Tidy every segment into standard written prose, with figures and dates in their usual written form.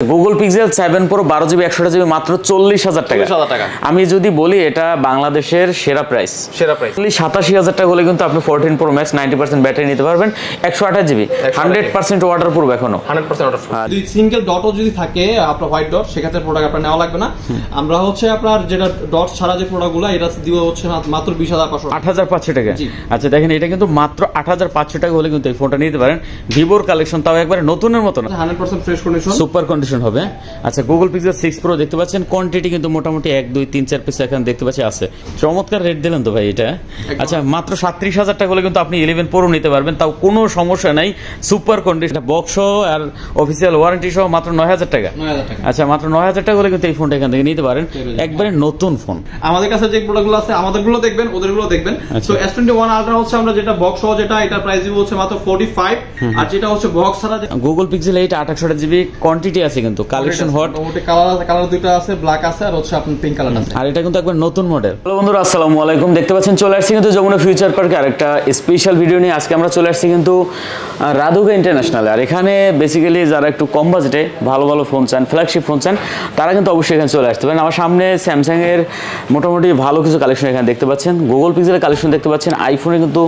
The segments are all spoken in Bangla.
Google Pixel 7 Pro 12GB 128GB মাত্র 40000 টাকা। আমি যদি বলি এটা বাংলাদেশের সেরা প্রাইস 87000 টাকা হলে কিন্তু আপনি 14 Pro Max 90% ব্যাটারি নিতে পারবেন 128GB 100% ওয়াটারপ্রুফ এখনো 100% ওয়াটারপ্রুফ। যদি সিঙ্গেল ডটও যদি থাকে আপনার হোয়াইট ডট সেক্ষেত্রে প্রোডাক্ট আপনার নেওয়া লাগবে না। আমরা হচ্ছে আপনার যেটা ডট ছাড়া যে প্রোডাক্টগুলো এটা দিব হচ্ছে মাত্র 20500 টাকা। আচ্ছা দেখেন এটা কিন্তু মাত্র 8500 টাকা হলে কিন্তু এই ফোনটা নিতে পারেন। ভিভোর কালেকশন তাও একবারে নতুনের মতো না, 100% ফ্রেশ কন্ডিশন, সুপার কন্ডিশন হবে। আচ্ছা Google Pixel 6 Pro দেখতে পাচ্ছেন, কোয়ান্টিটি কিন্তু মোটামুটি 1 2 3 4 পিস এখানে দেখতে পাচ্ছি আছে। চমৎকার রেট দিলেন তো ভাই এটা। আচ্ছা মাত্র 37000 টাকা হলে কিন্তু আপনি 11 Pro নিতে পারবেন, তাও কোনো সমস্যা নাই, সুপার কন্ডিশন, বক্স আর অফিশিয়াল ওয়ারেন্টি সহ মাত্র 9000 টাকা। আচ্ছা মাত্র 9000 টাকা হলে কিন্তু এই ফোনটা এখান থেকে নিতে পারেন, একবারে নতুন ফোন। আমাদের কাছে যে প্রোডাক্টগুলো আছে আমাদেরগুলো দেখবেন, ওদেরগুলো দেখবেন। সো S21 Ultra হচ্ছে আমরা যেটা বক্স সহ যেটা এটা প্রাইস দিব হচ্ছে মাত্র 45, আর যেটা হচ্ছে বক্স ছাড়া Google Pixel 8 828GB কোয়ান্টিটি আছে কিন্তু, কালেকশন হট, মোটামুটি কালার দুটো আছে, ব্ল্যাক আছে আর হচ্ছে আপনার পিঙ্ক কালার আছে, আর এটা কিন্তু একবার নতুন মডেল। হ্যালো বন্ধুরা, আসসালামু আলাইকুম। দেখতে পাচ্ছেন চলে আসছি কিন্তু যমুনা ফিউচার পার্কে আরেকটা স্পেশাল ভিডিও নিয়ে। আজকে আমরা চলে আসছি কিন্তু রাধুকা ইন্টারন্যাশনালে। আর এখানে বেসিক্যালি যারা একটু কম বাজেটে ভালো ভালো ফোন চান, ফ্ল্যাগশিপ ফোন চান, তারা কিন্তু অবশ্যই এখানে চলে আসতে পারেন। আমার সামনে স্যামসাং এর মোটামুটি ভালো কিছু কালেকশন এখানে দেখতে পাচ্ছেন, গুগল পিক্সেলের কালেকশন দেখতে পাচ্ছেন, আইফোনের কিন্তু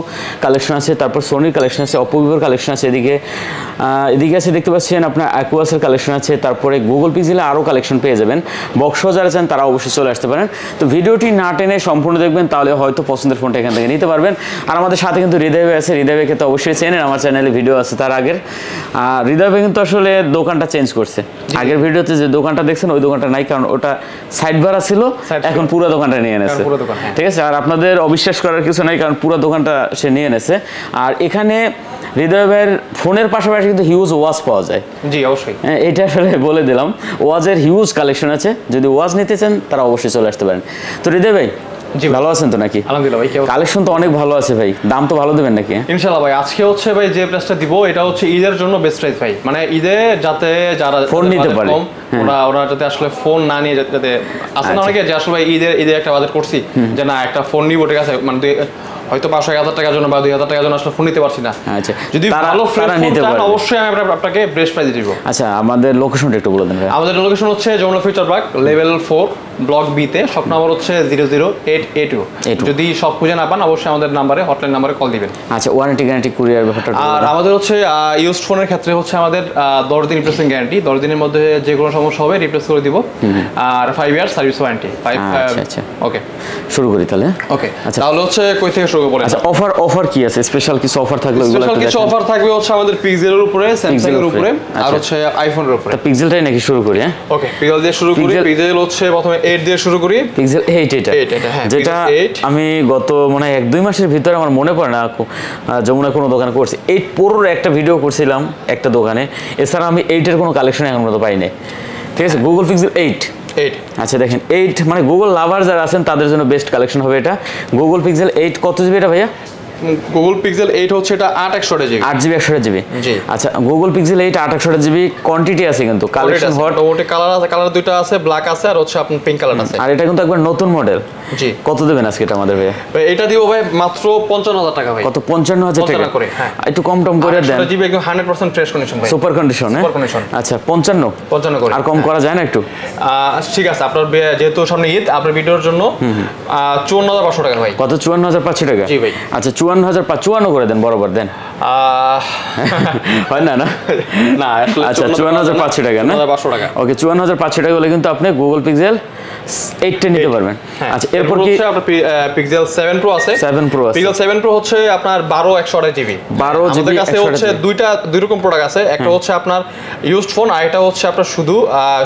কালেকশন আছে, তারপর সোনির কালেকশন আছে, অপো ভিভোর কালেকশন আছে, এদিকে আছে দেখতে পাচ্ছেন আপনার অ্যাকুয়াসের কালেকশন আছে, তারপরে গুগল পিক্সেলে আরও কালেকশন পেয়ে যাবেন। বক্স যারা চান তারা অবশ্যই চলে আসতে পারেন। তো ভিডিওটি না টেনে সম্পূর্ণ দেখবেন, তাহলে হয়তো পছন্দের ফোনটা এখান থেকে নিতে পারবেন। আর আমাদের সাথে কিন্তু হৃদয় ভাই আছে, হৃদয় ভাইকে তো অবশ্যই চেনেন, আমার চ্যানেলে ভিডিও আছে তার আগের। আর হৃদয় ভাই কিন্তু আসলে দোকানটা চেঞ্জ করছে, আগের ভিডিওতে যে দোকানটা দেখছেন ওই দোকানটা নাই, কারণ ওটা সাইড ভাড়া ছিল, এখন পুরো দোকানটা নিয়ে এনেছে। ঠিক আছে, আর আপনাদের অবিশ্বাস করার কিছু নাই, কারণ পুরো দোকানটা সে নিয়ে এনেছে। আর এখানে হৃদয় ভাইয়ের ফোনের পাশাপাশি কিন্তু হিউজ ওয়াচ পাওয়া যায়। জি অবশ্যই, এটা আসলে বলে দিলাম, ওয়াজের হিউজ কালেকশন আছে, যদি ওয়াজ নিতে চান তারা অবশ্যই চলে আসতে পারেন। তো হৃদয় ভাই জি ভালো আছেন তো নাকি? আলহামদুলিল্লাহ ভাই, কালেকশন তো অনেক ভালো আছে ভাই, দাম তো ভালো দেবেন নাকি? ইনশাআল্লাহ ভাই। আজকে হচ্ছে ভাই যে প্রাইসটা দিব এটা হচ্ছে ঈদের জন্য বেস্ট প্রাইস ভাই, মানে ঈদে যাতে যারা ফোন নিতে পারে ওরা যাতে আসলে ফোন না নিয়ে যাতে আসলে অনেকে যে আসলে ভাই ঈদের একটা বাজেট করছি যে না একটা ফোন নিব, ঠিক আছে, মানে হয়তো 500-1000 টাকার জন্য বা 2000 টাকার জন্য আসলে ফোন নিতে পারছি না। আচ্ছা, যদি ভালো ফোন নিতে পারেন অবশ্যই আমি আপনাকে বেস্ট প্রাইস দিব। আচ্ছা আমাদের লোকেশনটা একটু বলে দেন ভাই। আমাদের লোকেশন হচ্ছে Jamuna future park level 4 block B তে, শপ নাম্বার হচ্ছে 00882। যদি সব খুঁজে না পান অবশ্যই আমাদের নাম্বারে, হটলাইন নাম্বারে কল দিবেন। আচ্ছা ওয়ারেন্টি গ্যারান্টি কুরিয়ার ব্যাপারটা, আর আমাদের হচ্ছে ইউজড ফোনের ক্ষেত্রে হচ্ছে আমাদের 10 দিন রিপ্লেসমেন্ট গ্যারান্টি, 10 দিনের মধ্যে যে কোনো সমস্যা হবে রিপ্লেস করে দিব। আর 5 ইয়ার সার্ভিস ওয়ারেন্টি। আচ্ছা ওকে শুরু করি তাহলে। ওকে তাহলে হচ্ছে কই থেকে শুরু করব? আচ্ছা অফার কি আছে? স্পেশাল কিছু অফার থাকলে ওগুলো স্পেশাল কিছু অফার থাকবে হচ্ছে আমাদের পিক্সেলের উপরে, স্যামসাং এর উপরে, আর হচ্ছে আইফোনের উপরে। পিক্সেলটাই নাকি শুরু করি? হ্যাঁ ওকে পিক্সেল দিয়ে শুরু করি। পিক্সেল হচ্ছে প্রথমে 8 দিয়ে শুরু করি। পিক্সেল 8 এটা হ্যাঁ, যেটা আমি গত মনে হয় 1-2 মাসের ভিতরে, আমার মনে পড়ে না, যমুনা কোনো দোকানে করছি 8 Proর একটা ভিডিও করছিলাম একটা দোকানে। এছাড়া আমি 8 এর কোনো কালেকশন এখন পর্যন্ত পাই নাই। ঠিক আছে, গুগল পিক্সেল 8। আচ্ছা দেখেন 8 মানে গুগল লাভার যারা আছেন তাদের জন্য বেস্ট কালেকশন হবে এটা। গুগল পিক্সেল 8 কত জিবি এটা ভাইয়া? গুগল পিক্সেল 8 হচ্ছে এটা 8/128GB। 8GB 128GB। জি আচ্ছা গুগল পিক্সেল 8 8/128GB কোয়ান্টিটি আছে কিন্তু, কালেকশন হট, ওটা কালার আছে, কালার দুটো আছে, ব্ল্যাক আছে আর হচ্ছে আপনার পিঙ্ক কালার আছে। আর এটা কিন্তু একবার নতুন মডেল। জি কত দেবেন আজকে এটা আমাদের ভাই? এটা দিব ভাই মাত্র 55000 টাকা ভাই। কত? 55000 টাকা করে। হ্যাঁ একটু কম করে দেন। এটা জিবি একদম 100% ফ্রেশ কন্ডিশন ভাই, সুপার কন্ডিশন। হ্যাঁ আচ্ছা 55 করে। আর কম করা যায় না একটু? ঠিক আছে, আপনার যেহেতু সামনে ঈদ আপনার ভিডিওর জন্য 54500 টাকা ভাই। কত? 54500 টাকা। জি ভাই। আচ্ছা 54500 করে দেন, বরাবর দেন। হয় না না না আচ্ছা 54500 টাকা না? 500 টাকা। ওকে 54500 টাকা হলে কিন্তু আপনি গুগল পিক্সেল 8 নিতে পারবেন। আচ্ছা এরপর কি আপনার পিক্সেল 7 Pro আছে? 7 Pro আছে। পিক্সেল 7 Pro হচ্ছে আপনার 12/128GB। 12GB আমাদের কাছে হচ্ছে দুই রকম প্রোডাক্ট আছে, একটা হচ্ছে আপনার ইউজড ফোন আর এটা হচ্ছে আপনার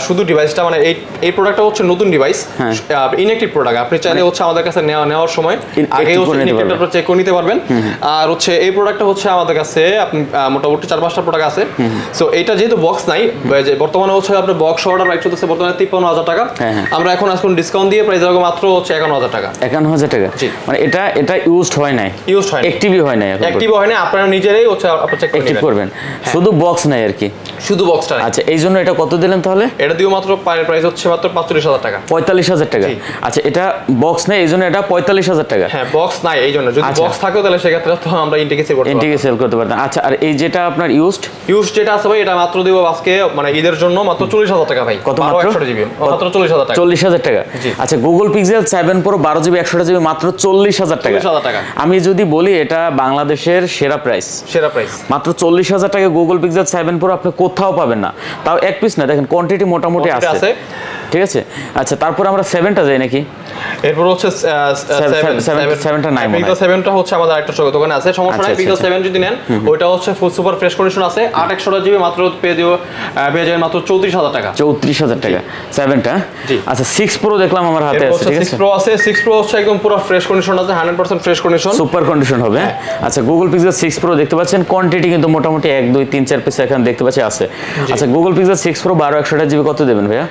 শুধু ডিভাইসটা, মানে এই প্রোডাক্টটা হচ্ছে নতুন ডিভাইস, ইনঅ্যাক্টিভ প্রোডাক্ট। আপনি চাইলে হচ্ছে আমাদের কাছে নেওয়ার সময় আগে হচ্ছে ইনঅ্যাক্টিভটা চেক করে নিতে পারবেন। আর হচ্ছে এই প্রোডাক্টটা হচ্ছে আমাদের কাছে আপনি মোটামুটি 4-5টা প্রোডাক্ট আছে। সো এটা যেহেতু বক্স নাই, বর্তমানে হচ্ছে আপনার বক্স অর্ডার রাইট চলতেছে বর্তমানে 53000 টাকা। আমরা এখন ডিসকাউন্ট দিয়ে প্রাইস রাখবো মাত্র হচ্ছে 51000 টাকা। 51000 টাকা। মানে এটা ইউজড হয় নাই, অ্যাক্টিভই হয় নাই, আপনারা নিজেরাই হচ্ছে আপনি চেক করবেন, শুধু বক্স নাই আর কি, শুধু বক্সটা। আচ্ছা এই জন্য এটা কত দিলেন তাহলে? এটা দিও মাত্র প্রাইস হচ্ছে মাত্র 45000 টাকা। 45000 টাকা। আচ্ছা এটা বক্স নেই এই জন্য এটা 45000 টাকা। হ্যাঁ বক্স নাই এই জন্য, যদি বক্স থাকে তাহলে সেক্ষেত্রে তো আমরা ইন্টিগ্রেট সেল করতে পারতেন। আচ্ছা, আর এই যেটা আপনার ইউজ যেটা আছে ভাই, এটা মাত্র দিব আজকে মানে ঈদের জন্য মাত্র 40,000 টাকা ভাই। কত মাত্র? 128GB মাত্র 40,000 টাকা। 40,000 টাকা। আচ্ছা, Google pixel 7 pro 12GB 128GB মাত্র 40,000 টাকা। 40,000 টাকা। আমি যদি বলি এটা বাংলাদেশের সেরা প্রাইস, মাত্র 40,000 টাকা গুগল পিক্সেল 7 প্রো আপনি কোথাও পাবেন না, তাও এক পিস না, দেখেন কোয়ান্টিটি মোটামুটি আছে, ঠিক আছে। আচ্ছা, তারপর আমরা 7টা যাই নাকি? এরপর হচ্ছে 7টা নাই, পিক্সেল 7টা হচ্ছে আমাদের একটা দোকানে আছে, সমস্যা নাই। পিক্সেল 7 যদি নেন ওইটা হচ্ছে ফুল সুপার ফ্রেশ কন্ডিশন আছে, 8/128GB মাত্র পেয়ে যাবেন মাত্র 34,000 টাকা। 34,000 টাকা 7টা। আচ্ছা, 6 প্রো দেখলাম আমার হাতে আছে, ঠিক আছে। 6 প্রো আছে, 6 প্রো হচ্ছে একদম পুরো ফ্রেশ কন্ডিশন আছে, 100% ফ্রেশ কন্ডিশন, সুপার কন্ডিশন হবে। আচ্ছা, গুগল পিক্সেল 6 প্রো দেখতে পাচ্ছেন, কোয়ান্টিটি কিন্তু মোটামুটি 1 2 3 4 পিস এখানে দেখতে পাচ্ছি আছে। আচ্ছা, গুগল পিক্সেল 6 প্রো 12/128GB কত দেবেন ভাইয়া?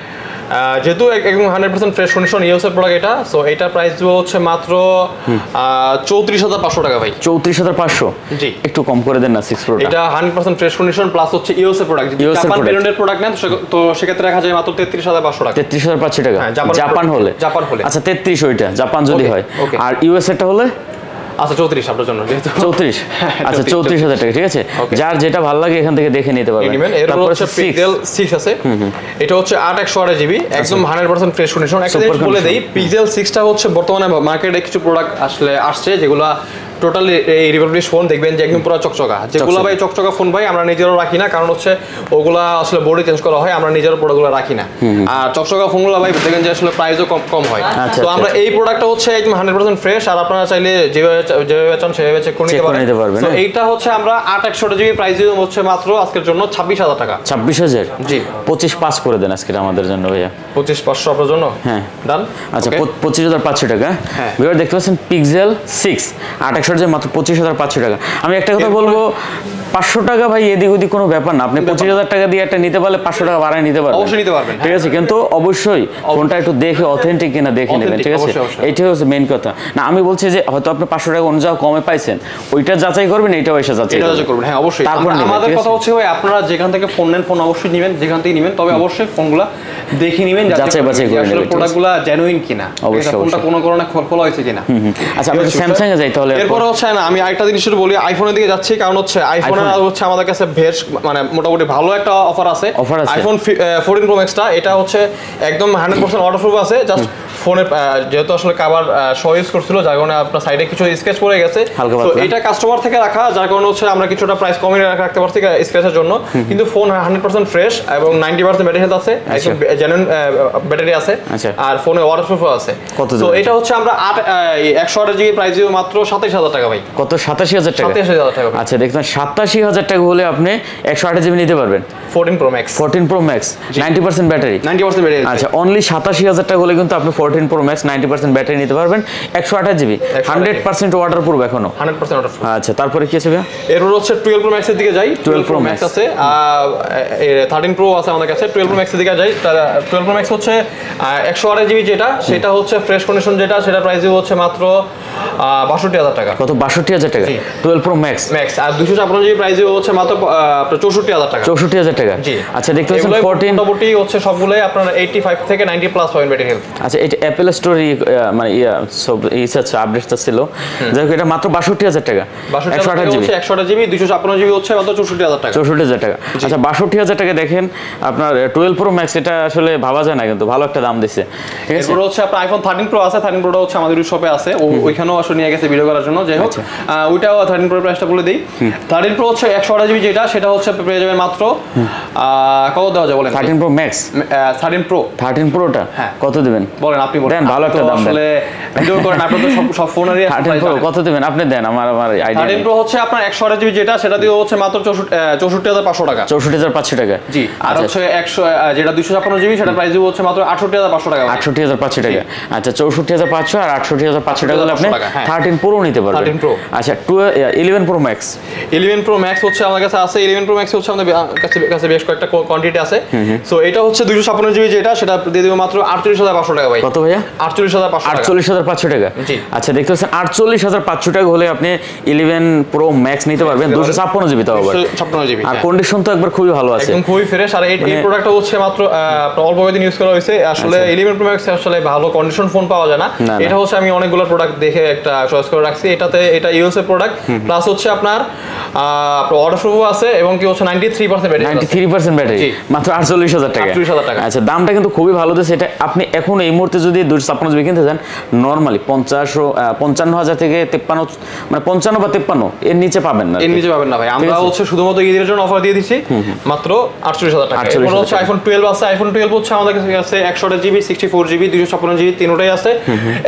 যেহেতু একদম 100% ফ্রেশ কন্ডিশন ইউএস এর প্রোডাক্ট এটা, সো এটা প্রাইস দিব হচ্ছে মাত্র 34,500 টাকা ভাই। 34,500? জি, একটু কম করে দেন না। 6 প্রো এটা 100% ফ্রেশ কন্ডিশন প্লাস হচ্ছে ইউএস এর প্রোডাক্ট, যদি জাপান ব্র্যান্ডের প্রোডাক্ট নেন তো সেক্ষেত্রে রাখা যায় মাত্র 33,500 টাকা। 33,500 টাকা জাপান হলে? আচ্ছা, 33 ওইটা জাপান যদি হয়, আর ইউএস এরটা হলে? আচ্ছা, 34 আপনার জন্য, যেহেতু 34। আচ্ছা, 34,000 টাকা, ঠিক আছে। যার যেটা ভালো লাগে এখান থেকে দেখে নিতে পারবেন। তারপর হচ্ছে পিক্সেল 6 আছে, এটা হচ্ছে 8/128GB একদম 100% ফ্রেশ কন্ডিশন। একটা জিনিস বলে দেই, পিক্সেল 6টা হচ্ছে বর্তমানে মার্কেটে কিছু প্রোডাক্ট আসছে যেগুলা টোটালি এই রিপাবলিশ ফোন দেখবেন যে একদম পুরো চকচকা, যেগুলো ভাই চকচকা ফোন ভাই আমরা নিজেরাও রাখি না, কারণ হচ্ছে ওগুলা আসলে বডি চেঞ্জ করা হয়, আমরা নিজের প্রোডাক্টগুলো রাখি না। আর চকচকা ফোনগুলো ভাই দেখবেন যে আসলে প্রাইসও কম হয়। তো আমরা এই প্রোডাক্টটা হচ্ছে একদম 100% ফ্রেশ, আর আপনারা চাইলে যেভাবে চান সেভাবে চেক করে নিতে পারবেন। তো এইটা হচ্ছে আমরা 8/128GB প্রাইস দিব হচ্ছে মাত্র আজকের জন্য 26,000 টাকা। 26,000? জি, 25 করে দেন আজকে আমাদের জন্য ভাইয়া। 25,500 আপনার জন্য? হ্যাঁ, ডান। আচ্ছা, 25,500 টাকা। ভিউয়ার দেখতে পাচ্ছেন পিক্সেল 6 8/128GB মাত্র 25,500 টাকা। আমি একটা কথা বলবো, 500 টাকা ভাই এদিক ওদিক কোনো ব্যাপার না, আপনি 25,000 টাকা দিয়ে একটা নিতে পারলে 500 টাকা বাড়ায় নিতে পারবেন, অবশ্যই নিতে পারবেন, ঠিক আছে। কিন্তু অবশ্যই ফোনটা একটু দেখে অথেন্টিক কিনা দেখে নেবেন, ঠিক আছে। এইটাই হচ্ছে মেইন কথা। না, আমি বলছি যে হয়তো আপনি 500 টাকা অন্য জায়গায় কমে পাইছেন, ওইটা যাচাই করবেন, এইটাও এসে যাচাই করবেন। হ্যাঁ, অবশ্যই। আমাদের কথা হচ্ছে ভাই, আপনারা যেখান থেকে ফোন নেন, ফোন অবশ্যই নেবেন, যেখান থেকে নেবেন, তবে অবশ্যই ফোনগুলা দেখে নেবেন, যাচাই বাছাই করে নেবেন প্রোডাক্টগুলো জেনুইন কিনা, ফোনটা কোনো কারণে খোলা হয়েছে কিনা। আচ্ছা, আমরা স্যামসাং এ যাই তাহলে। এরপর হচ্ছে না, আমি আরেকটা জিনিস বলি, আইফোনের দিকে যাচ্ছি, কারণ হচ্ছে আইফোনের হচ্ছে আমাদের কাছে বেশ মানে মোটামুটি ভালো একটা অফার আছে। আইফোন 14 প্রো ম্যাক্সটা, এটা হচ্ছে একদম 100% ওয়াটারপ্রুফ আছে, জাস্ট ফোনের যেহেতু আসলে কভার সহ ইউজ করছিল, যার কারণে আপনার সাইডে কিছু স্ক্র্যাচ পড়ে গেছে, তো এটা কাস্টমার থেকে রাখা, যার কারণে হচ্ছে আমরা কিছুটা প্রাইস কমিয়ে রাখতে পারছি স্ক্র্যাচের জন্য। কিন্তু ফোন 100% ফ্রেশ এবং 90% ব্যাটারি হেলথ আছে, একদম জেনুইন ব্যাটারি আছে, আর ফোনে ওয়াটারপ্রুফও আছে। তো এটা হচ্ছে আমরা 128GB প্রাইস দিব মাত্র 27,000 টাকা ভাই। কত? 87,000 টাকা? 87,000 টাকা। আচ্ছা, দেখুন 87,000 টাকা হলে আপনি 128GB নিতে পারবেন। 14 প্রো ম্যাক্স 90% ব্যাটারি। আচ্ছা, অনলি 87,000 টাকা হলে কিন্তু আপনি 14 প্রো ম্যাক্স 90% ব্যাটারি নিতে পারবেন, 128GB 100% ওয়াটারপ্রুফ এখনো। 100% ওয়াটারপ্রুফ। আচ্ছা, তারপরে কি আছে ভাই? এরপর হচ্ছে 12 প্রো ম্যাক্স এর দিকে যাই। 12 প্রো ম্যাক্স আছে, 13 প্রো আছে আমাদের কাছে। 12 প্রো ম্যাক্স এর দিকে যাই। 12 প্রো ম্যাক্স হচ্ছে 128GB যেটা, সেটা হচ্ছে ফ্রেশ কন্ডিশন যেটা, সেটা প্রাইস হচ্ছে মাত্র 62,000 টাকা। কত? 62,000 টাকা 12 প্রো ম্যাক্স। আর 256GB প্রাইস হচ্ছে মাত্র 64,000 টাকা। 64,000 টাকা। জি। আচ্ছা, দেখতে পাচ্ছেন 14 মোটামুটি হচ্ছে সবগুলাই আপনার 85 থেকে 90 প্লাস পাবেন ব্যাটারি হেলথ। আচ্ছা, এটা অ্যাপল স্টোরি মানে সব ইসা আপডেটটা ছিল, যাই হোক এটা মাত্র 62,000 টাকা। 128GB 256GB হচ্ছে মাত্র 64,000 টাকা। 64,000 টাকা। আচ্ছা, 62,000 টাকা দেখেন আপনার 12 প্রো ম্যাক্স, এটা আসলে ভাবা যায় না, কিন্তু ভালো একটা দাম দিচ্ছে, ঠিক আছে। এরপর হচ্ছে আপনার আইফোন 13 প্রো আছে, 13 প্রোটা হচ্ছে আমাদের শপে আছে, ওইখানেও আসলে নিয়ে গেছে ভিডিও করার জন্য। যাই হোক, ওইটাও 13 প্রো প্রাইসটা বলে দেই। 13 প্রো হচ্ছে 128GB যেটা, সেটা হচ্ছে পেয়ে যাবেন মাত্র কত দেওয়া যায় বলেন? 13 প্রো ম্যাক্স 13 প্রোটা কত দিবেন বলেন? আপনি বলেন, ভালো একটা দাম আসলে ভিডিও করেন, আপনি তো সব ফোনেরই 13 প্রো কত দিবেন আপনি দেন, আমার আইডিয়া। 13 প্রো হচ্ছে আপনার 128GB যেটা, সেটা দিয়ে হচ্ছে মাত্র 64,500 টাকা। 64,500 টাকা। জি। আর হচ্ছে 100 যেটা 256GB, সেটা প্রাইস হচ্ছে মাত্র 68,500 টাকা। 68,500 টাকা। আচ্ছা, 64,500 আর 68,500 টাকা হলে আপনি 13 প্রো নিতে পারবেন। 13 প্রো। আচ্ছা, 11 প্রো ম্যাক্স। 11 প্রো ম্যাক্স হচ্ছে আমাদের কাছে আছে। 11 প্রো ম্যাক্স হচ্ছে আমাদের কাছে বেশ কয়েকটা কোয়ান্টিটি আছে। সো এটা হচ্ছে 256 জিবি যেটা, সেটা দিয়ে দেবো মাত্র 48,500 টাকা ভাই। কত ভাইয়া? 48,500 টাকা। 48,500 টাকা। জি। আচ্ছা, দেখতে পাচ্ছেন 48,500 টাকা হলে আপনি 11 প্রো ম্যাক্স নিতে পারবেন 256 জিবি তাও আবার। 256 জিবি। আর কন্ডিশন তো একবার খুবই ভালো আছে, একদম খুবই ফ্রেশ। আর এই প্রোডাক্টটা হচ্ছে মাত্র আপনার অল্প কয়েকদিন ইউজ করা হয়েছে। আসলে 11 প্রো ম্যাক্স আসলে ভালো কন্ডিশন ফোন পাওয়া যায় না। এটা হচ্ছে আমি অনেকগুলো প্রোডাক্ট দেখে একটা চয়েস করে রাখছি। এটা ইউএসএ প্রোডাক্ট, প্লাস হচ্ছে আপনার ওয়াটারপ্রুফ আছে এবং কি হচ্ছে 93% ব্যাটারি। 93% ব্যাটারি, মাত্র 48,000 টাকা। 48,000 টাকা। আচ্ছা, দামটা কিন্তু খুবই ভালো দিয়েছে। এটা আপনি এখন এই মুহূর্তে যদি 256 জিবি কিনতে যান, নরমালি 55,000 থেকে 53, মানে 55 বা 53 এর নিচে পাবেন না। এর নিচে পাবেন না ভাই। আমরা হচ্ছে শুধুমাত্র ঈদের জন্য অফার দিয়ে দিচ্ছি মাত্র 48,000 টাকা। এরপর হচ্ছে আইফোন 12 আছে। আইফোন 12 হচ্ছে আমাদের কাছে 128 জিবি, 64 জিবি, 256 জিবি তিনটাই আছে।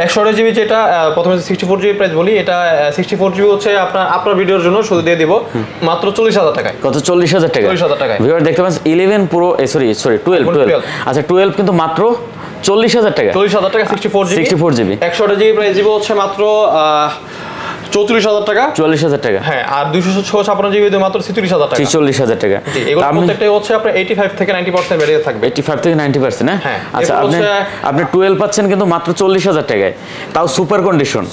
128 জিবি যেটা প্রথমে 64 জিবি প্রাইস বলি, এটা 64 জিবি হচ্ছে আপনার ভিডিওর জন্য শুধু দিয়ে দিব মাত্র 40,000 টাকায়। কত? 40,000 টাকা। 40,000 টাকায়। ভিউয়ার দেখতে পাচ্ছেন 11 প্রো, সরি 12। আচ্ছা, 12 কিন্তু মাত্র 40,000 টাকা। 40,000 টাকা 64 জিবি। 64 জিবি 128 জিবি প্রাইস দিব হচ্ছে মাত্র 34,000 টাকা। 40,000 টাকা। হ্যাঁ, আর 256 জিবি দিয়ে মাত্র 46,000 টাকা। 46,000 টাকা। এগুলো প্রত্যেকটাই হচ্ছে আপনার 85 থেকে 90% ব্যাটারি থাকবে। 85 থেকে 90%। হ্যাঁ। আচ্ছা, আপনি 12 পাচ্ছেন কিন্তু মাত্র 40,000 টাকায়, তাও সুপার কন্ডিশন।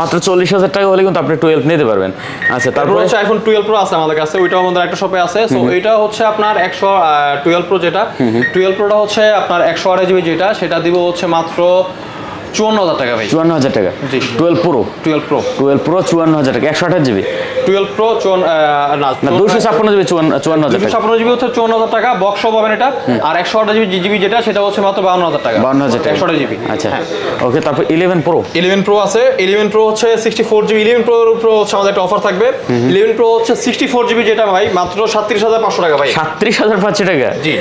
মাত্র 40,000 টাকা হলে কিন্তু আপনি 12 নিতে পারবেন। আচ্ছা, তারপর হচ্ছে আইফোন 12 প্রো আছে আমাদের কাছে, ওইটাও আমাদের একটা শপে আছে। সো এটা হচ্ছে আপনার 112 প্রো যেটা, 12 প্রোটা হচ্ছে আপনার 128 জিবি যেটা, সেটা দিব হচ্ছে মাত্র 54,000 টাকা ভাই। 54,000 টাকা। জি। 12 প্রো 12 প্রো 54,000 টাকা। 128 জিবি 12 প্রো না, 256 জিবি 54,000 টাকা। 256 জিবি হচ্ছে 54,000 টাকা, বক্স সহ পাবেন এটা। আর 128 জিবি যেটা, সেটা হচ্ছে মাত্র 52,000 টাকা। 52,000 টাকা 128 জিবি। আচ্ছা, ওকে। তারপর 11 প্রো 11 প্রো আছে। 11 প্রো হচ্ছে 64 জিবি। 11 প্রো হচ্ছে আমাদের একটা অফার থাকবে। 11 প্রো হচ্ছে 64 জিবি যেটা ভাই মাত্র 37,500 টাকা ভাই। 37,500 টাকা। জি।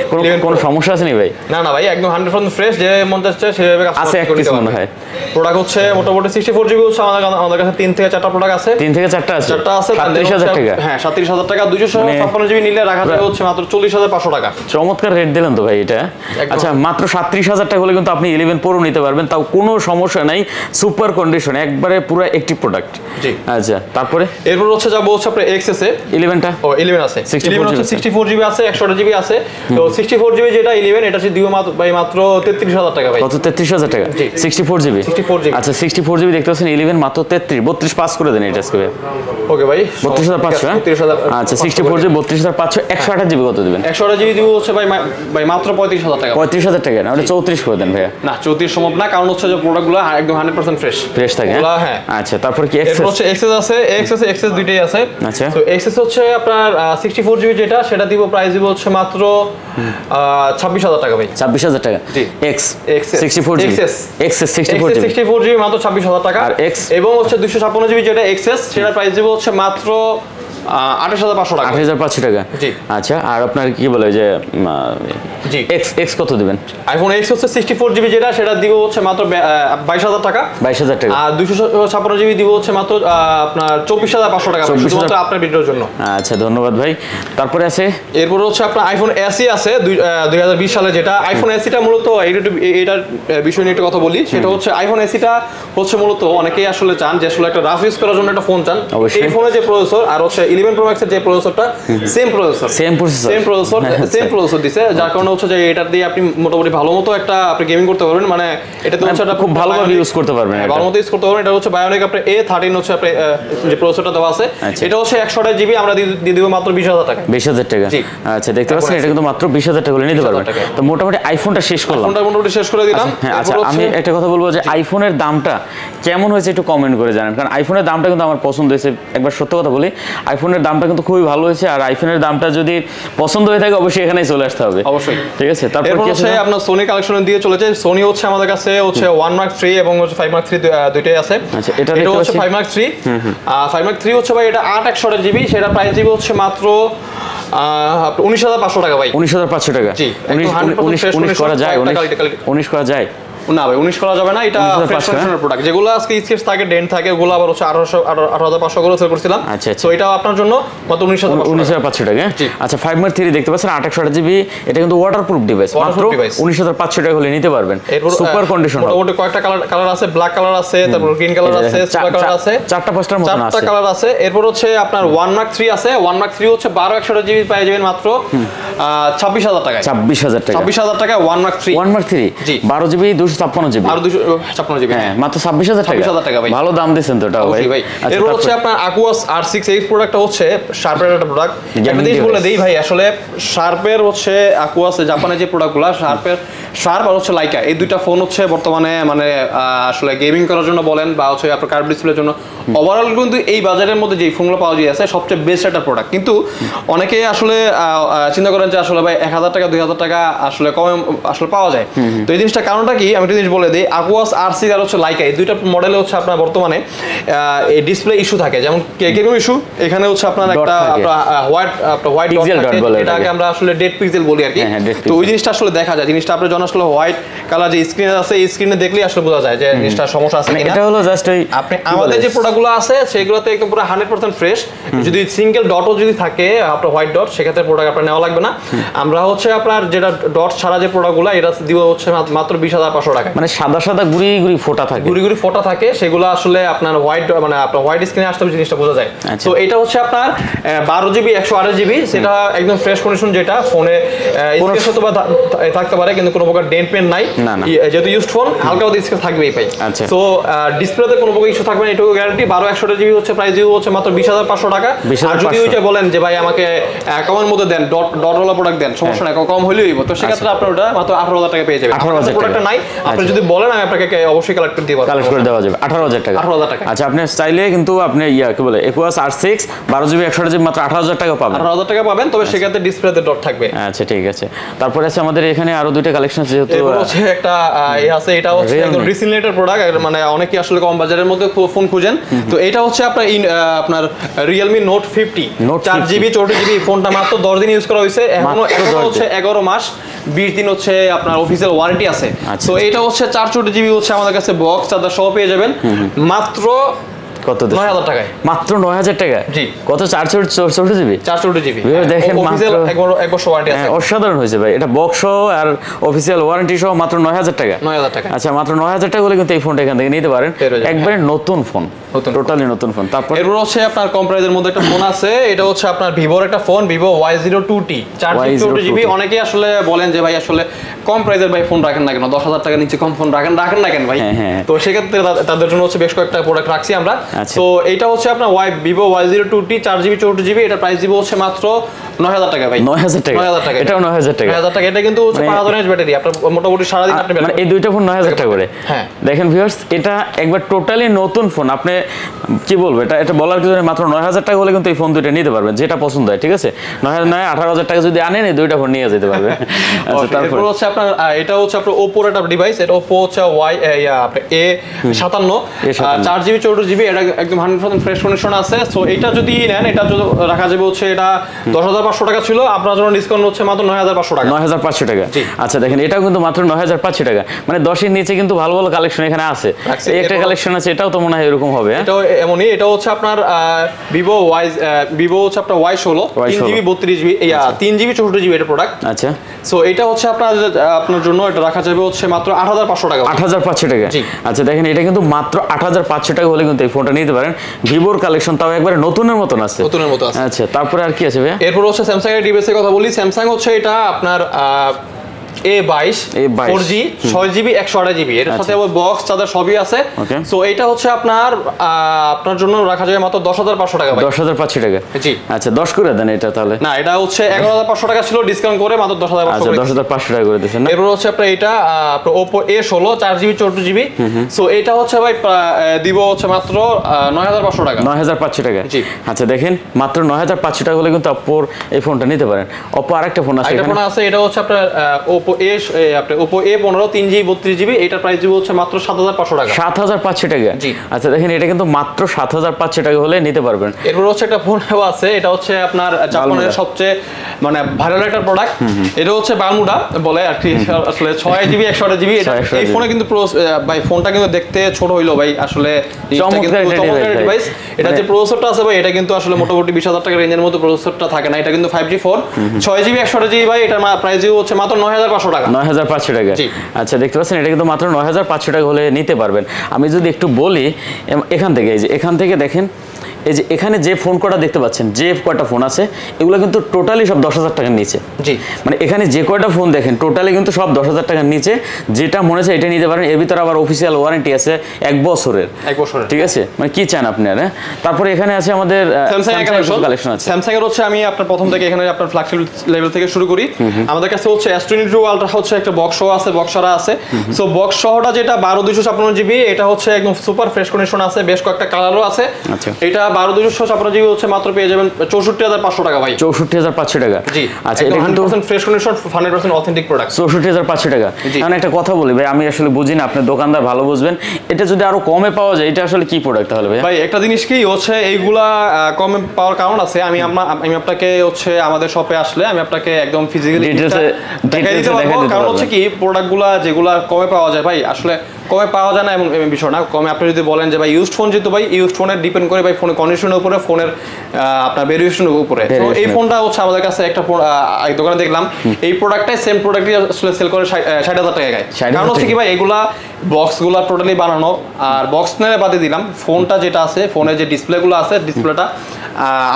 কোনো সমস্যা আছে নি ভাই? না ভাই, একদম 100% ফ্রেশ, যে মন চাচ্ছে সেভাবে কাজ আছে। এক পিস মনে হয় প্রোডাক্ট হচ্ছে মোটামুটি 64 জিবি হচ্ছে আমাদের কাছে 3 থেকে 4টা প্রোডাক্ট আছে। 3 থেকে 4টা আছে। 4টা আছে। 37,000 টাকা। হ্যাঁ, 37,000 টাকা। 256 জিবি নিলে রাখা যাবে হচ্ছে মাত্র 40,500 টাকা। চমৎকার রেট দিলেন তো ভাই এটা। আচ্ছা, মাত্র 37,000 টাকা হলে কিন্তু আপনি 11 প্রো নিতে পারবেন, তাও কোনো সমস্যা নাই, সুপার কন্ডিশন, একবারে পুরো একটি প্রোডাক্ট। জি। আচ্ছা, তারপরে এরপর হচ্ছে যাবো হচ্ছে আপনার এক্সএস এ। 11টা 11 আছে। 11 হচ্ছে 64 জিবি আছে, 128 জিবি আছে। তো 64 জিবি যেটা 11, এটা হচ্ছে দিও মাত্র 33,000 টাকা ভাই। কত? 33,000 টাকা। 64 জিবি। 64 জিবি। আচ্ছা, 64 জিবি দেখতে পাচ্ছেন 11 মাত্র 32 পাস করে দেন এটা আজকে। ওকে ভাই, 32,500। 32,000। আচ্ছা, 64 জিবি 32,500। 128 জিবি কত দিবেন? 128 জিবি দিব হচ্ছে ভাই মাত্র 35,000 টাকা। 35,000 টাকা না, ওটা 34 করে দেন ভাইয়া। না, 34 সম্ভব না, কারণ হচ্ছে যে প্রোডাক্টগুলো একদম 100% ফ্রেশ থাকে। হ্যাঁ। আচ্ছা, তারপর কি এক্সএস হচ্ছে? এক্সএস আছে। এক্সএস দুইটাই আছে। আচ্ছা। তো এক্সএস হচ্ছে আপনার 64 জিবি যেটা, সেটা দিব প্রাইস দিব হচ্ছে মাত্র 26,000 টাকা ভাই। 26,000 টাকা। জি। X XS 64 GB. XS 64 GB. 64 GB মাত্র 26,000 টাকা। আর এক্স এবং হচ্ছে 256 জিবি যেটা এক্সএস, সেটা প্রাইস দিব হচ্ছে মাত্র 28,500 টাকা। 28,500 টাকা। জি। আচ্ছা, আর আপনার কি বলে যে জি, এক্স কত দিবেন? আইফোন এক্স হচ্ছে 64 জিবি যেটা, সেটা দিব হচ্ছে মাত্র 22,000 টাকা। 22,000 টাকা। আর 256 জিবি দিব হচ্ছে মাত্র আপনার 24,500 টাকা, শুধুমাত্র আপনার ভিডিওর জন্য। আচ্ছা, ধন্যবাদ ভাই। তারপরে আছে এরপর হচ্ছে আপনার আইফোন এসি আছে 2020 সালে যেটা। আইফোন এসিটা মূলত এটার বিষয় নিয়ে একটা কথা বলি, সেটা হচ্ছে আইফোন এসিটা হচ্ছে মূলত অনেকেই আসলে চান যে আসলে একটা রাফ ইউজ করার জন্য একটা ফোন চান। এই ফোনে যে প্রসেসর আর হচ্ছে 11 প্রো ম্যাক্সের যে প্রসেসরটা, সেম প্রসেসর দিছে, যার কারণে হচ্ছে যে এটা দিয়ে আপনি মোটামুটি ভালো মতো একটা আপনি গেমিং করতে পারবেন। মানে এটাতে হচ্ছে একটা খুব ভালোভাবে ইউজ করতে পারবেন, ভালো মতো ইউজ করতে পারবেন। এটা হচ্ছে বায়োনিক আপনার A13 হচ্ছে আপনার যে প্রসেসরটা দেওয়া আছে, এটা হচ্ছে 128 জিবি, আমরা দিয়ে দিব মাত্র 20,000 টাকা। 20,000 টাকা। আচ্ছা, দেখতে পাচ্ছেন এটা কিন্তু মাত্র 20,000 টাকা হলে নিতে পারবেন। তো মোটামুটি আইফোনটা শেষ করলাম। মোটামুটি শেষ করে দিলাম। হ্যাঁ, আচ্ছা, আমি একটা কথা বলবো যে আইফোনের দামটা কেমন হয়েছে একটু কমেন্ট করে জানান, কারণ আইফোনের দামটা কিন্তু আমার পছন্দ হয়েছে। একবার সত্য কথা বলি, আইফোনের দামটা কিন্তু খুবই ভালো হয়েছে। আর আইফোনের দামটা যদি পছন্দ হয়ে থাকে, অবশ্যই এখানেই চলে আসতে হবে। অবশ্যই, ঠিক আছে। তারপর কি আছে? আপনার সোনি কালেকশনে দিয়ে চলেছে। সোনি হচ্ছে আমাদের কাছে হচ্ছে 1 Mark 3 এবং হচ্ছে 5 Mark 3 দুইটাই আছে। আচ্ছা, এটা হচ্ছে 5 Mark 3। 5 Mark 3 হচ্ছে ভাই এটা 8/128 জিবি, সেটা প্রাইস দিব হচ্ছে মাত্র 19,500 টাকা ভাই। 19,500 টাকা। জি, 19 করা যায়? 19 করা যায়? না ভাই 19 করা যাবে না, এটা ফ্রেশ কন্ডিশনের প্রোডাক্ট। যেগুলো আজকে স্কেচ থাকে, ডেন্ট থাকে, ওগুলো আবার হচ্ছে 18,500 করে সেল করছিলাম। সো এটা আপনার জন্য মাত্র 19,500 টাকা। আচ্ছা 5 মার 3 দেখতে পাচ্ছেন 2800 জিবি, এটা কিন্তু ওয়াটারপ্রুফ ডিভাইস, মাত্র 19,500 টাকা হলে নিতে পারবেন। সুপার কন্ডিশন, মোটামুটি কয়েকটা কালার আছে, ব্ল্যাক কালার আছে, তারপর গ্রিন কালার আছে, সিলভার কালার আছে, 4-5টার মতো আছে, 4টা কালার আছে। এরপর হচ্ছে আপনার 1 Mark 3 আছে। 1 Mark 3 হচ্ছে 12/128 জিবি পেয়ে যাবেন মাত্র 26,000 টাকায়। 26,000 টাকা, 26,000 টাকায় 1 Mark 3। 1 Mark 3 জি 12 জিবি 256 জিবি আর 256 জিবি, হ্যাঁ মাত্র 26,000 টাকা। 26,000 টাকা ভাই, ভালো দাম দিয়েছেন তো এটা ভাই। এরপর হচ্ছে আপনার Aquos R6, এই প্রোডাক্টটা হচ্ছে শার্পের একটা প্রোডাক্ট। একটা জিনিস বলে দেই ভাই, আসলে শার্পের হচ্ছে Aquos জাপানের যে প্রোডাক্টগুলো, শার্প আর হচ্ছে লাইকা, এই দুইটা ফোন হচ্ছে বর্তমানে মানে আসলে গেমিং করার জন্য বলেন বা হচ্ছে আপনার কার্ভ ডিসপ্লের জন্য ওভারঅল কিন্তু এই বাজারের মধ্যে যে ফোনগুলো পাওয়া যাচ্ছে সবচেয়ে বেস্ট একটা প্রোডাক্ট। কিন্তু অনেকে আসলে চিন্তা করেন যে আসলে ভাই 1,000 টাকা 2,000 টাকা আসলে কমে আসলে পাওয়া যায়। তো এই জিনিসটা কারণটা কি, আমি একটা জিনিস বলে দিই, Aquos R6 আর হচ্ছে লাইকা, এই দুইটা মডেলে হচ্ছে আপনার বর্তমানে এই ডিসপ্লে ইস্যু থাকে। যেমন কিরকম ইস্যু, এখানে হচ্ছে আপনার একটা হোয়াইট ডট থাকে, এটাকে আমরা আসলে ডেড পিক্সেল বলি আর কি। তো ওই জিনিসটা আসলে দেখা যায়, জিনিসটা আপনার যখন আসলে হোয়াইট কালার যে স্ক্রিন আছে, এই স্ক্রিনে দেখলেই আসলে বোঝা যায় যে জিনিসটা সমস্যা আছে কিনা। এটা হলো জাস্ট ওই আপনি আমাদের যে প্রোডাক্টগুলো আছে সেগুলোতে একদম পুরো 100% ফ্রেশ। যদি সিঙ্গেল ডটও যদি থাকে আপনার হোয়াইট ডট, সেক্ষেত্রে প্রোডাক্ট আপনার নেওয়া লাগবে না। আমরা হচ্ছে আপনার যেটা ডট ছাড়া যে প্রোডাক্টগুলো, এটা দিব হচ্ছে মাত্র 20,500 টাকা। মানে সাদা সাদা গুড়ি গুড়ি ফোটা থাকে, গুড়ি গুড়ি ফোটা থাকে, সেগুলো আসলে আপনার হোয়াইট মানে আপনার হোয়াইট স্ক্রিনে আসলে জিনিসটা বোঝা যায়। তো এটা হচ্ছে আপনার 12 জিবি 128 জিবি, সেটা একদম ফ্রেশ কন্ডিশন, যেটা ফোনে স্ক্র্যাচ হতে বা থাকতে পারে কিন্তু কোনো প্রকার ডেন্ট পেন নাই, যেহেতু ইউজড ফোন হালকা মতো স্ক্র্যাচ থাকবেই ভাই। তো ডিসপ্লেতে কোনো প্রকার ইস্যু থাকবে না, এটুকু গ্যারান্টি। 12/128 জিবি হচ্ছে প্রাইস হচ্ছে মাত্র 20,500 টাকা। আর যদি ওইটা বলেন যে ভাই আমাকে কমের মধ্যে দেন, ডটওয়ালা প্রোডাক্ট দেন, সমস্যা নাই, কম হলেই হইব, তো সেক্ষেত্রে আপনার ওটা মাত্র 18,000 টাকা পেয়ে যাবেন। 18,000 প্রোডাক্টটা নাই, আপনি যদি বলেন আমি আপনাকে অবশ্যই কালেক্ট করে দিব, কালেক্ট করে দেওয়া যাবে 18,000 টাকা। 18,000 টাকা। আচ্ছা আপনি চাইলে কিন্তু আপনি কি বলে Aquos R6 12 জিবি 128 জিবি মাত্র 18,000 টাকা পাবেন, 18,000 টাকা পাবেন, তবে সেক্ষেত্রে ডিসপ্লেতে ডট থাকবে। আচ্ছা ঠিক আছে। তারপরে আছে আমাদের এখানে আরো দুইটা কালেকশন আছে, যেহেতু হচ্ছে একটা আছে, এটা হচ্ছে একদম রিসেন্টলি প্রোডাক্ট, মানে অনেকে আসলে কম বাজারের মধ্যে ফোন খুঁজেন। তো এটা হচ্ছে আপনার Realme Note 50 4GB 64GB, ফোনটা মাত্র 10 দিন ইউজ করা হয়েছে, এখনো হচ্ছে 11 মাস 20 দিন হচ্ছে আপনার অফিসিয়াল ওয়ারেন্টি আছে। তো এটা হচ্ছে 4GB হচ্ছে আমাদের কাছে বক্স চার্জার সহ পেয়ে যাবেন মাত্র কত 9,000 টাকায়, মাত্র 9,000 টাকা। জি কত 464 জিবি 464 জিবি দেখেন, অফিসিয়াল এক বছর ওয়ারেন্টি আছে। অসাধারণ হয়েছে ভাই, এটা বক্স আর অফিসিয়াল ওয়ারেন্টি সহ মাত্র 9,000 টাকা। 9,000 টাকা। আচ্ছা মাত্র 9,000 টাকা হলে কিন্তু এই ফোনটা এখান থেকে নিতে পারেন, একবারে নতুন ফোন, টোটালি নতুন ফোন। তারপর এরপর হচ্ছে আপনার কম প্রাইসের মধ্যে একটা ফোন আছে, এটা হচ্ছে আপনার ভিভোর একটা ফোন, Vivo Y02T 4GB। অনেকেই আসলে বলেন যে ভাই আসলে কম প্রাইসের ভাই ফোন রাখেন না কেন, 10,000 টাকার নিচে কম ফোন রাখেন না কেন ভাই। তো সেক্ষেত্রে তাদের জন্য হচ্ছে বেশ কয়েকটা প্রোডাক্ট রাখছি আমরা। তো এটা হচ্ছে আপনার Vivo Y02T 4GB 64GB, এটা প্রাইস দিব হচ্ছে মাত্র 9,000 টাকা ভাই। 9,000 টাকা, 9,000 টাকা, এটাও 9,000 টাকা। 9,000 টাকা, এটা কিন্তু হচ্ছে 5,000 mAh ব্যাটারি, আপনার মোটামুটি সারা দিন আপনি মানে এই দুইটা ফোন 9,000 টাকা করে। হ্যাঁ দেখেন ভিউয়ার্স, এটা একবার টোটালি নতুন ফোন, আপনি কি বলবো, এটা বলার কিছু নেই, মাত্র 9,000 টাকা হলে কিন্তু এই ফোন দুইটা নিতে পারবেন, যেটা পছন্দ হয়। ঠিক আছে, 9,000 নয় 18,000 টাকা যদি আনেন এই দুইটা ফোন নিয়ে যেতে পারবেন। আচ্ছা তারপর হচ্ছে আপনার এটা হচ্ছে আপনার Oppo এর একটা ডিভাইস, এটা Oppo হচ্ছে A57 4GB 64GB, এটা একদম 100% ফ্রেশ কন্ডিশন আছে। সো এটা যদি নেন, এটা যদি রাখা যাবে হচ্ছে, এটা 10,500 টাকা ছিল, আপনার জন্য ডিসকাউন্ট হচ্ছে মাত্র 9,500 টাকা। 9,500 টাকা। আচ্ছা দেখেন, এটাও কিন্তু মাত্র 9,500 টাকা, মানে 10 এর নিচে কিন্তু ভালো ভালো কালেকশন এখানে আছে। এই একটা কালেকশন আছে, এটাও তো মনে হয় এরকম হবে। এটাও এমনই, এটা হচ্ছে আপনার Vivo হচ্ছে আপনার Y16 3GB 32GB 3GB 64GB এর প্রোডাক্ট। আচ্ছা সো এটা হচ্ছে আপনার জন্য এটা রাখা যাবে হচ্ছে মাত্র 8,500 টাকা। 8,500 টাকা। আচ্ছা দেখেন, এটা কিন্তু মাত্র 8,500 টাকা হলে কিন্তু এই ফোনটা নিতে পারেন। ভিভোর কালেকশন তাও একবারে নতুনের মতন আছে, নতুনের মতো আছে। আচ্ছা তারপরে আর কি আছে ভাই? এরপর হচ্ছে স্যামসাং এর ডিভাইসের কথা বলি। স্যামসাং হচ্ছে এটা আপনার A22 4G 6GB 128GB, এর সাথে আবার বক্স চার্জার সবই আছে। সো এটা হচ্ছে আপনার জন্য রাখা যায় মাত্র 10,500 টাকা ভাই। 10,500 টাকা, জি। আচ্ছা 10 করে দেন এটা তাহলে। না, এটা হচ্ছে 11,500 টাকা ছিল, ডিসকাউন্ট করে মাত্র 10,500 আচ্ছা 10,500 টাকা করে দিয়েছেন না। এরপর হচ্ছে আপনার এটা Oppo A16 4GB 64GB। So এটা হচ্ছে ভাই দিব হচ্ছে মাত্র 9,500 টাকা। 9,500 টাকা, জি। আচ্ছা দেখেন, মাত্র 9,500 টাকা হলে কিন্তু Oppo এই ফোনটা নিতে পারেন। Oppo আরেকটা ফোন আছে, এটা হচ্ছে আপনার ওপো এ আপনার ওপো A15 3GB 32GB এটার প্রাইস দিব হচ্ছে মাত্র 7500 টাকা। 7500 টাকা? জি। আচ্ছা দেখেন এটা কিন্তু মাত্র 7500 টাকা হলে নিতে পারবেন। এরপর হচ্ছে একটা ফোন আছে, এটা হচ্ছে আপনার জাপানের সবচেয়ে মানে ভাইরাল একটা প্রোডাক্ট। এটা হচ্ছে বারমুডা বলে আর কি, আসলে 6GB 128GB। এই ফোনে কিন্তু ভাই ফোনটা কিন্তু দেখতে ছোট হইলো ভাই, আসলে চমৎকার ডিভাইস। এটা যে প্রসেসরটা আছে ভাই, এটা কিন্তু আসলে মোটামুটি 20000 টাকা রেঞ্জের মধ্যে প্রসেসরটা থাকে না। এটা কিন্তু 5G ফোন, 6GB 128GB ভাই। এটার প্রাইস হচ্ছে মাত্র 9500 টাকা। 9500 টাকা? আচ্ছা দেখতে পাচ্ছেন এটা কিন্তু মাত্র 9500 টাকা হলে নিতে পারবেন। আমি যদি একটু বলি এখান থেকে, এই যে এখান থেকে দেখেন, এই যে এখানে যে ফোন কটা দেখতে পাচ্ছেন, যে কয়টা ফোন আছে এগুলো কিন্তু টোটালি সব 10000 টাকার নিচে। জি, মানে এখানে যে কয়টা ফোন দেখেন টোটালি কিন্তু সব 10000 টাকার নিচে। যেটা মনে হচ্ছে এটা নিতে পারেন। এর ভিতরে আবার অফিসিয়াল ওয়ারেন্টি আছে 1 বছরের। 1 বছরের, ঠিক আছে? মানে কি চান আপনি? আর তারপরে এখানে আছে আমাদের স্যামসাং কালেকশন আছে। স্যামসাং এর হচ্ছে আমি আপনার প্রথম থেকে এখানে আপনার ফ্ল্যাগশিপ লেভেল থেকে শুরু করি। আমাদের কাছে হচ্ছে S22 আলট্রা হচ্ছে একটা বক্স সহ আছে, বক্স ছাড়া আছে। সো বক্স সহটা যেটা 12256GB, এটা হচ্ছে একদম সুপার ফ্রেশ কন্ডিশন আছে, বেশ কয়েকটা কালারও আছে। আচ্ছা, এটা 12256GB হচ্ছে মাত্র পেয়ে যাবেন 64500 টাকা ভাই। 64500 টাকা? জি। আচ্ছা, এটা কিন্তু 100% ফ্রেশ কন্ডিশন, 100% অথেন্টিক প্রোডাক্ট। 64500 টাকা। এখন একটা কথা বলি ভাই, আমি আসলে বুঝি না, আপনি দোকানদার ভালো বুঝবেন। এটা যদি আরো কমে পাওয়া যায়, এটা আসলে কি প্রোডাক্ট তাহলে ভাই? ভাই একটা জিনিস কি হচ্ছে, এইগুলা কমে পাওয়ার কারণ আছে। আমি আপনাকে হচ্ছে আমাদের শপে আসলে আমি আপনাকে একদম ফিজিক্যালি দেখাই দিতে পারবো। কারণ হচ্ছে কি প্রোডাক্টগুলা যেগুলা কমে পাওয়া যায় ভাই, আসলে কমে পাওয়া যায় না এমন বিষয় না। কমে আপনি যদি বলেন যে ভাই ইউজড ফোন, যেহেতু ভাই ইউজড ফোনের ডিপেন্ড করে ভাই ফোনের কন্ডিশনের উপরে, ফোনের আপনার ভেরিয়েশনের উপরে। তো এই ফোনটা হচ্ছে আমাদের কাছে একটা এক দোকানে দেখলাম, এই প্রোডাক্টটাই সেম প্রোডাক্টই আসলে সেল করে 60000 টাকায়। কারণ হচ্ছে কি ভাই এগুলা বক্সগুলা টোটালি বানানো, আর বক্স নিয়ে বাদে দিলাম ফোনটা যেটা আছে, ফোনের যে ডিসপ্লেগুলো আছে, ডিসপ্লেটা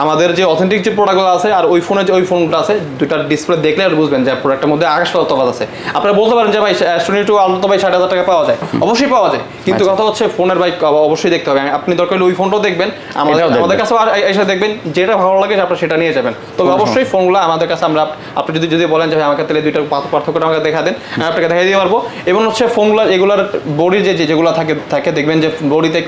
আমাদের যে অথেন্টিক যে প্রোডাক্টগুলো আছে আর ওই ফোনে যে ওই ফোনটা আছে, দুইটার ডিসপ্লে দেখলে আর বুঝবেন যে প্রোডাক্টের মধ্যে আকাশ পাতাল তফাৎ আছে। আপনারা বলতে পারেন যে ভাই S22 আলট্রা তো ভাই 60000 টাকা পাওয়া যায়, অবশ্যই পাওয়া যায়, কিন্তু কথা হচ্ছে ফোনের ভাই অবশ্যই দেখতে হবে। আপনি দরকার হলে ওই ফোনটাও দেখবেন, আমাদের কাছে এসে দেখবেন, যেটা ভালো লাগে আপনারা সেটা নিয়ে যাবেন। তবে অবশ্যই ফোনগুলো আমাদের কাছে আপনি যদি বলেন যে ভাই আমাকে তাহলে দুইটার পার্থক্যটা আমাকে দেখা দেন, আমি আপনাকে দেখাই দিতে পারবো। এবং হচ্ছে ফোনগুলো এগুলার বডির যেগুলো থাকে দেখবেন যে বডিতে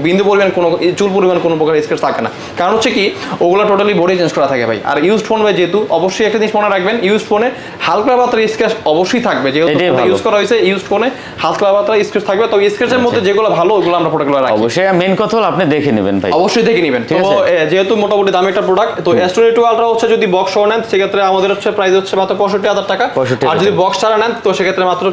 বিন্দু পরিমাণ কোনো চুল পরিমাণ কোনো প্রকার স্ক্র্যাচ থাকে না। কারণ হচ্ছে কি ওগুলো টোটালি বডি চেঞ্জ করা থাকে ভাই। আর ইউজড ফোন ভাই যেহেতু, অবশ্যই একটা জিনিস মনে রাখবেন, ইউজড ফোনে হালকা পাতলা স্ক্র্যাচ অবশ্যই থাকবে, যেহেতু ইউজ করা হয়েছে। ইউজড ফোনে হালকা পাতলা স্ক্র্যাচ থাকবে, তবে স্ক্র্যাচের মধ্যে যেগুলো ভালো ওগুলো আমরা প্রোডাক্টগুলো রাখি। অবশ্যই মেইন কথা হলো আপনি দেখে নেবেন ভাই, অবশ্যই দেখে নেবেন। তো যেহেতু মোটামুটি দামি একটা প্রোডাক্ট, তো S22 আলট্রা হচ্ছে যদি বক্স সহ নেন সেক্ষেত্রে আমাদের হচ্ছে প্রাইস হচ্ছে মাত্র 65000 টাকা, আর যদি বক্স ছাড়া নেন তো সেক্ষেত্রে মাত্র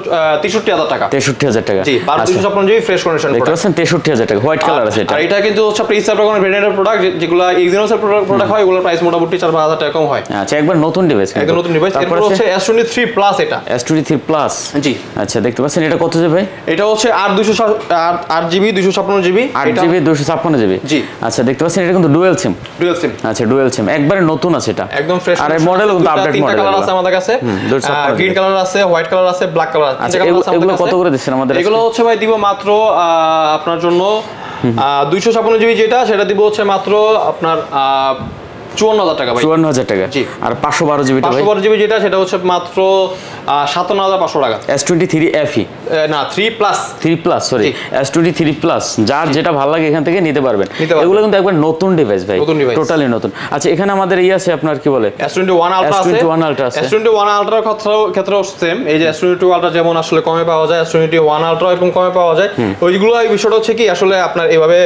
63000 টাকা। 63000 টাকা? জি, 12256GB ফ্রেশ কন্ডিশন দেখতে পাচ্ছেন 63000 টাকা, হোয়াইট কালার আছে এটা। আর এটা কিন্তু হচ্ছে প্রিন্স ড্রাগনের ভেরিয়েন্টের প্রোডাক্ট, যেগুলো এক্সিনোস এর প্রোডাক্ট হয়, ওগুলোর প্রাইস মোটামুটি 4000 টাকা কম হয়। আচ্ছা, একবার নতুন ডিভাইস, একদম নতুন ডিভাইস। এরপর হচ্ছে S23 প্লাস, এটা S23 প্লাস। জি। আচ্ছা, দেখতে পাচ্ছেন এটা কত যে ভাই? এটা হচ্ছে 8GB 256GB। 8GB 256GB? জি। আচ্ছা, দেখতে পাচ্ছেন এটা কিন্তু ডুয়াল সিম। Dual SIM. আচ্ছা, ডুয়াল সিম একবারে নতুন আছে এটা, একদম ফ্রেশ। আর এই মডেল কিন্তু আপডেট মডেল। তিনটা কালার আছে আমাদের কাছে, গ্রিন কালার আছে, হোয়াইট কালার আছে, ব্ল্যাক কালার আছে। এগুলো কত করে দিচ্ছেন আমাদের? এগুলো হচ্ছে ভাই দিব মাত্র আপনার জন্য 256GB যেটা, সেটা দিব হচ্ছে মাত্র আপনার 54000 টাকা ভাই। 54000 টাকা? জি। আর 512GB টা ভাই? 512GB যেটা, সেটা হচ্ছে মাত্র 57500 টাকা। S23 FE না 3 plus, 3 plus, sorry S23 plus. যার যেটা ভালো লাগে এখান থেকে নিতে পারবেন। এগুলো কিন্তু একবার নতুন ডিভাইস ভাই, টোটালি নতুন। আচ্ছা, এখানে আমাদের আছে আপনার কি বলে S21 আলট্রা আছে। S21 আলট্রার ক্ষেত্রেও সেম, এই যে S22 আলট্রা যেমন আসলে কমে পাওয়া যায়, S21 আলট্রা এরকম কমে পাওয়া যায়। ওইগুলো এই বিষয়টা হচ্ছে কি আসলে আপনার এইভাবে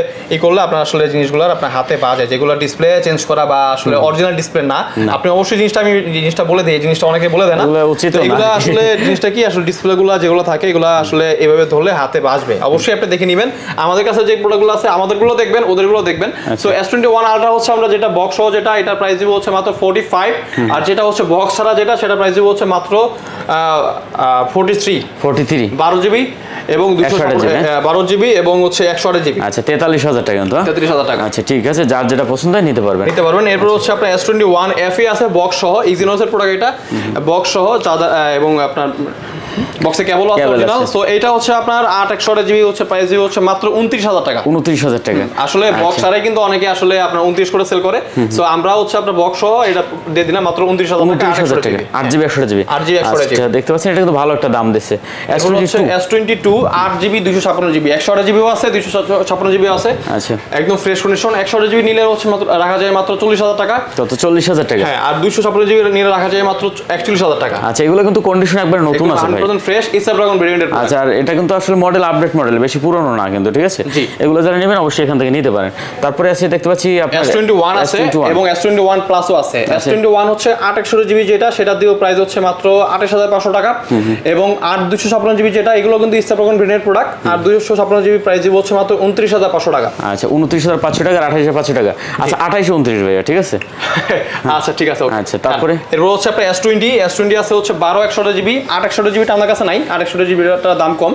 করলে আপনার আসলে জিনিসগুলো আপনার হাতে পাওয়া যায়, যেগুলো ডিসপ্লে চেঞ্জ করা বা আসলে অরিজিনাল ডিসপ্লে না। আপনি অবশ্যই জিনিসটা বলে দেই, এই জিনিসটা অনেকে বলে দেয় না, উচিত না। আসলে জিনিসটা কি আসলে ডিসপ্লেগুলো যেগুলো থাকে এগুলো আসলে এভাবে ধরলে হাতে বাজবে। অবশ্যই আপনি দেখে নেবেন। আমাদের কাছে যে প্রোডাক্টগুলো আছে আমাদেরগুলো দেখবেন, ওদেরগুলো দেখবেন। সো S21 আলট্রা হচ্ছে আমরা যেটা বক্স সহ যেটা, এটা প্রাইস দিব হচ্ছে মাত্র 45, আর যেটা হচ্ছে বক্স ছাড়া যেটা, সেটা প্রাইস দিব হচ্ছে মাত্র 43 12GB এবং 12GB এবং হচ্ছে 128GB। আচ্ছা, 43000 টাকা কিন্তু? 33000 টাকা। আচ্ছা, ঠিক আছে, যার যেটা পছন্দ হয় নিতে পারবেন। এরপর হচ্ছে আপনার S21 FE আছে বক্স সহ, এক্সিনোস এর প্রোডাক্ট, এটা বক্স সহ এবং আপনার বক্সে কেবল আছে অরিজিনাল। সো এটা হচ্ছে আপনার 8 জিবি হচ্ছে প্রাইস জিবি হচ্ছে মাত্র 29000 টাকা। 29000 টাকা। আসলে বক্স ছাড়াই কিন্তু অনেকে আসলে আপনার 29 করে সেল করে। সো আমরা হচ্ছে আপনার বক্স সহ এটা দিয়ে দিলাম মাত্র 29000 টাকা। 8GB 128GB। 8GB 128GB। আচ্ছা দেখতে পাচ্ছেন এটা কিন্তু ভালো একটা দাম দিচ্ছে। S22 8GB 256GB 128GB আছে 256GB আছে। আচ্ছা একদম ফ্রেশ কন্ডিশন। 128GB নিলে হচ্ছে মাত্র রাখা যায় মাত্র 40000 টাকা। কত 40000 টাকা? হ্যাঁ, আর 256GB নিলে রাখা যায় মাত্র 41000 টাকা। আচ্ছা এগুলো কিন্তু কন্ডিশন একবার নতুন আছে ভাই। 100% ফ্রেশ স্ন্যাপড্রাগন ভেরিয়েন্টের। আচ্ছা আর এটা কিন্তু আসলে মডেল আপডেট মডেল, বেশি পুরনো না কিন্তু, ঠিক আছে? জি। এগুলো যারা নেবেন অবশ্যই এখান থেকে নিতে পারেন। তারপরে আছে দেখতে পাচ্ছি আপনার S21 আছে এবং S21 প্লাসও আছে। S21 হচ্ছে 861GB যেটা, সেটা দিও প্রাইস হচ্ছে মাত্র 28500 টাকা। এবং 8256GB যেটা, এগুলো কিন্তু স্ন্যাপড্রাগন ভেরিয়েন্টের প্রোডাক্ট। আর 256GB প্রাইস দিব হচ্ছে মাত্র 29500 টাকা। আচ্ছা 29500 টাকা আর 28500 টাকা। আচ্ছা 28 29 ভাইয়া, ঠিক আছে? আচ্ছা ঠিক আছে। আচ্ছা তারপরে এরপর হচ্ছে আপনার S20 আছে হচ্ছে 12 128GB। 861GB টা আমার কাছে নাই, 861GB টার দাম কম।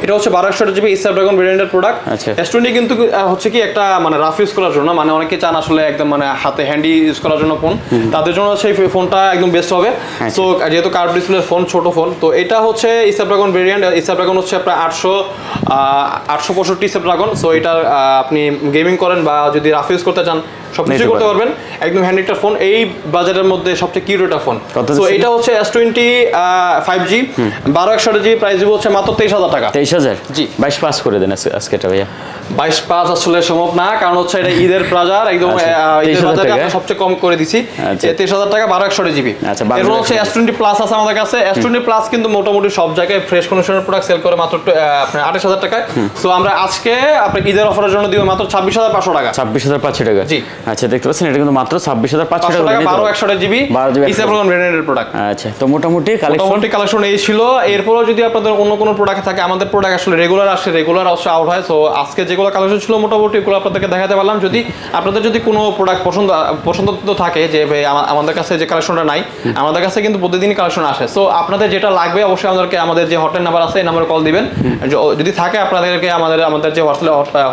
এটা হচ্ছে 12 128GB স্ন্যাপড্রাগন ভেরিয়েন্টের প্রোডাক্ট। আচ্ছা S20 কিন্তু হচ্ছে কি একটা মানে রাফ ইউজ করার জন্য, মানে অনেকে চান আসলে একদম মানে হাতে হ্যান্ডি ইউজ করার জন্য ফোন, তাদের জন্য সেই ফোনটা একদম বেস্ট হবে। সো যেহেতু কার্ভ ডিসপ্লে ফোন, ছোট ফোন, তো এটা হচ্ছে স্ন্যাপড্রাগন ভেরিয়েন্ট। স্ন্যাপড্রাগন হচ্ছে আপনার 865 স্ন্যাপড্রাগন। সো এটা আপনি গেমিং করেন বা যদি রাফ ইউজ করতে চান সবকিছু করতে পারবেন। একদম হ্যান্ডি একটা ফোন, এই বাজারের মধ্যে সবচেয়ে কিউট একটা ফোন। তো এটা হচ্ছে S20 5G 12 128GB প্রাইস দিব হচ্ছে মাত্র 23000 টাকা। 23000? জি। 22 পাস করে দেন আজকে এটা ভাইয়া। 22 আসলে সম্ভব না, কারণ হচ্ছে এটা ঈদের বাজার, একদম ঈদের বাজারে আমরা সবচেয়ে কম করে দিছি। 23000 টাকা 12 128GB। আচ্ছা এরপর হচ্ছে S20 প্লাস আছে আমাদের কাছে। S20 প্লাস কিন্তু মোটামুটি সব জায়গায় ফ্রেশ কন্ডিশনের প্রোডাক্ট সেল করে মাত্র আপনার 28000 টাকায়। সো আমরা আজকে আপনার ঈদের অফারের জন্য দিব মাত্র 26500 টাকা। 26500 টাকা। জি। আচ্ছা দেখতে পাচ্ছেন এটা কিন্তু মাত্র 26500 টাকা। 12 128GB স্ন্যাপড্রাগন ভেরিয়েন্টের প্রোডাক্ট। আচ্ছা তো মোটামুটি কালেকশন এই ছিল। এরপরও যদি আপনাদের অন্য কোনো প্রোডাক্ট থাকে, আমাদের প্রোডাক্ট আসলে রেগুলার আসে, রেগুলার আসলে আউট হয়। সো আজকে যেগুলো কালেকশন ছিল মোটামুটি এগুলো আপনাদেরকে দেখাতে পারলাম। যদি আপনাদের যদি কোনো প্রোডাক্ট পছন্দ থাকে যে ভাই আমাদের কাছে যে কালেকশনটা নাই, আমাদের কাছে কিন্তু প্রতিদিনই কালেকশন আসে। সো আপনাদের যেটা লাগবে অবশ্যই আমাদেরকে আমাদের যে হটলাইন নাম্বার আছে এই নাম্বারে কল দিবেন। যদি থাকে আপনাদেরকে আমাদের যে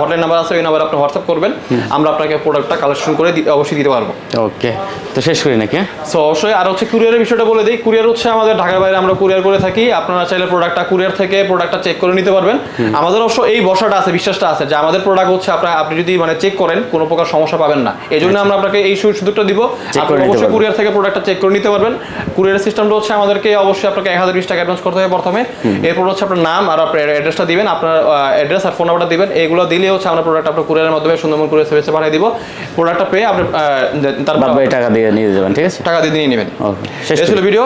হটলাইন নাম্বার আছে ওই নাম্বারে আপনি হোয়াটসঅ্যাপ করবেন, আমরা আপনাকে প্রোডাক্টটা কালেকশন করে অবশ্যই দিতে পারবো। ওকে তো শেষ করি নাকি? সো অবশ্যই আর হচ্ছে কুরিয়ারের বিষয়টা বলে দিই। কুরিয়ার হচ্ছে আমাদের ঢাকার বাইরে আমরা কুরিয়ার করে থাকি। আপনারা চাইলে প্রোডাক্টটা কুরিয়ার থেকে প্রোডাক্টটা চেক করে নিতে পারবেন। আমাদের অবশ্য এই ভরসাটা আছে, বিশ্বাসটা আছে যে আমাদের প্রোডাক্ট হচ্ছে আপনি যদি মানে চেক করেন কোনো প্রকার সমস্যা পাবেন না। এই জন্য আমরা আপনাকে এই সুযোগটা দিব। আপনি অবশ্যই কুরিয়ার থেকে প্রোডাক্টটা চেক করে নিতে পারবেন। কুরিয়ারের সিস্টেমটা হচ্ছে আমাদেরকে অবশ্যই আপনাকে 1020 টাকা অ্যাডভান্স করতে হবে প্রথমে। এরপর হচ্ছে আপনার নাম আর আপনার অ্যাড্রেসটা দিবেন, আপনার অ্যাড্রেস আর ফোন নাম্বারটা দিবেন। এইগুলো দিলে হচ্ছে আমরা প্রোডাক্ট আপনার কুরিয়ারের মাধ্যমে সুন্দরবন কুরিয়ার সার্ভিসে পাঠিয়ে দিব। প্রোডাক্টটা পেয়ে আপনি তারপর টাকা দিয়ে নিয়ে যাবেন, ঠিক আছে? টাকা দিয়ে নিয়ে নেবেন। শেষ ছিল ভিডিও।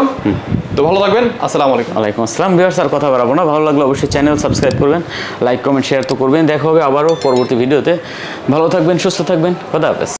তো ভালো থাকবেন। আসসালামু আলাইকুম। ওয়ালাইকুম আসসালাম। ভিউয়ার্স আর কথা বাড়াবো না, ভালো লাগলে অবশ্যই চ্যানেল সাবস্ক্রাইব করবেন, লাইক কমেন্ট শেয়ার তো করবেন। দেখা হবে আবারও পরবর্তী ভিডিওতে। ভালো থাকবেন, সুস্থ থাকবেন, খোদা হাফেজ।